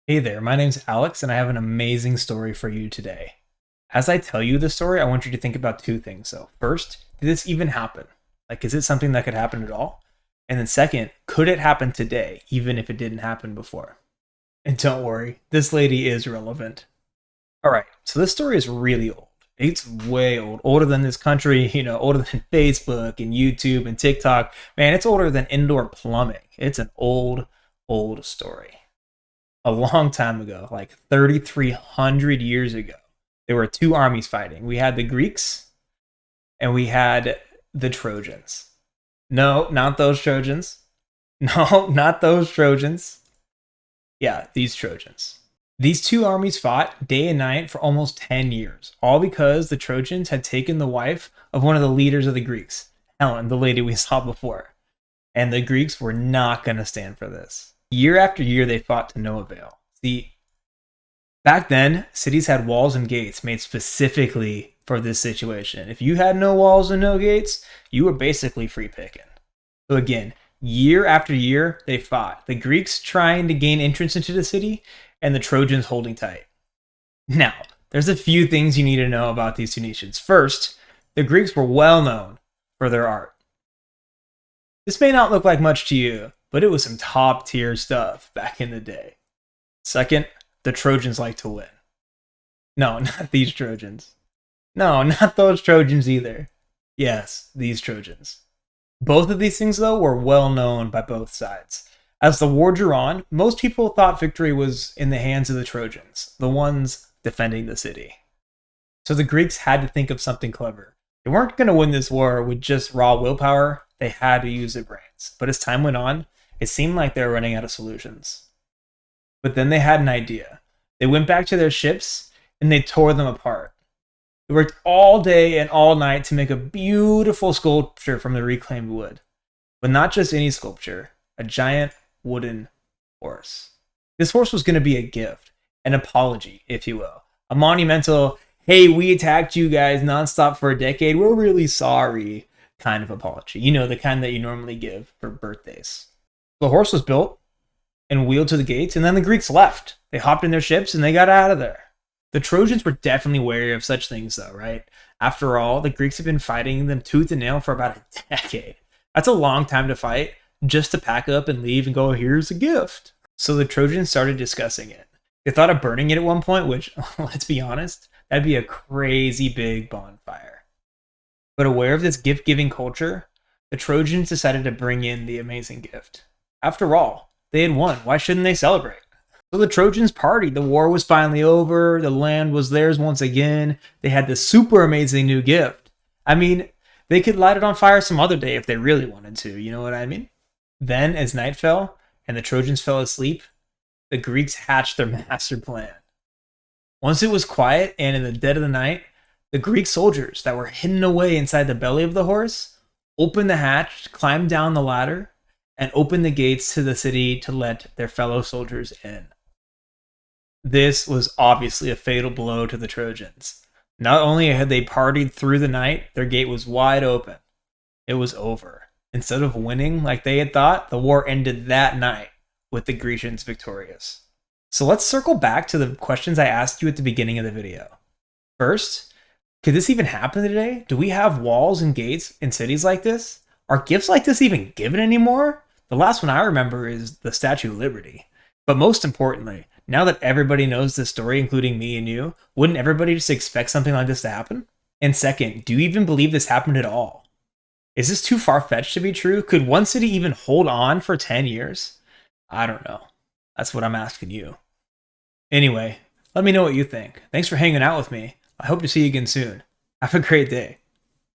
Hey there, my name's Alex, and I have an amazing story for you today. As I tell you the story, I want you to think about two things. So, first, did this even happen? Like, is it something that could happen at all? And then, second, could it happen today, even if it didn't happen before? And don't worry, this lady is relevant. All right, so this story is really old. It's way old, older than this country, older than Facebook and YouTube and TikTok. Man, it's older than indoor plumbing. It's an old, old story. A long time ago, like 3,300 years ago, there were two armies fighting. We had the Greeks and we had the Trojans. No, not those Trojans. No, not those Trojans. Yeah, these Trojans. These two armies fought day and night for almost 10 years, all because the Trojans had taken the wife of one of the leaders of the Greeks, Helen, the lady we saw before. And the Greeks were not going to stand for this. Year after year, they fought to no avail. See, back then, cities had walls and gates made specifically for this situation. If you had no walls and no gates, you were basically free picking. So again, year after year, they fought. The Greeks trying to gain entrance into the city, and the Trojans holding tight. Now, there's a few things you need to know about these two nations. First, the Greeks were well known for their art. This may not look like much to you, but it was some top tier stuff back in the day. Second, the Trojans like to win. No, not these Trojans. No, not those Trojans either. Yes, these Trojans. Both of these things, though, were well known by both sides. As the war drew on, most people thought victory was in the hands of the Trojans, the ones defending the city. So the Greeks had to think of something clever. They weren't going to win this war with just raw willpower, they had to use their brains. But as time went on, it seemed like they were running out of solutions. But then they had an idea. They went back to their ships and they tore them apart. They worked all day and all night to make a beautiful sculpture from the reclaimed wood. But not just any sculpture, a giant wooden horse. This horse was going to be a gift, an apology, if you will. A monumental, hey, we attacked you guys nonstop for a decade, we're really sorry kind of apology. You know, the kind that you normally give for birthdays. The horse was built and wheeled to the gates, and then the Greeks left. They hopped in their ships and they got out of there. The Trojans were definitely wary of such things, though, right? After all, the Greeks have been fighting them tooth and nail for about a decade. That's a long time to fight, just to pack up and leave and go, here's a gift. So the Trojans started discussing it. They thought of burning it at one point, which, let's be honest, that'd be a crazy big bonfire. But aware of this gift-giving culture, the Trojans decided to bring in the amazing gift. After all, they had won. Why shouldn't they celebrate? So the Trojans partied. The war was finally over. The land was theirs once again. They had this super amazing new gift. I mean, they could light it on fire some other day if they really wanted to. You know what I mean? Then, as night fell and the Trojans fell asleep, the Greeks hatched their master plan. Once it was quiet and in the dead of the night, the Greek soldiers that were hidden away inside the belly of the horse opened the hatch, climbed down the ladder, and opened the gates to the city to let their fellow soldiers in. This was obviously a fatal blow to the Trojans. Not only had they partied through the night, their gate was wide open. It was over. Instead of winning like they had thought, the war ended that night with the Grecians victorious. So let's circle back to the questions I asked you at the beginning of the video. First, could this even happen today? Do we have walls and gates in cities like this? Are gifts like this even given anymore? The last one I remember is the Statue of Liberty. But most importantly, now that everybody knows this story, including me and you, wouldn't everybody just expect something like this to happen? And second, do you even believe this happened at all? Is this too far-fetched to be true? Could one city even hold on for 10 years? I don't know. That's what I'm asking you. Anyway, let me know what you think. Thanks for hanging out with me. I hope to see you again soon. Have a great day.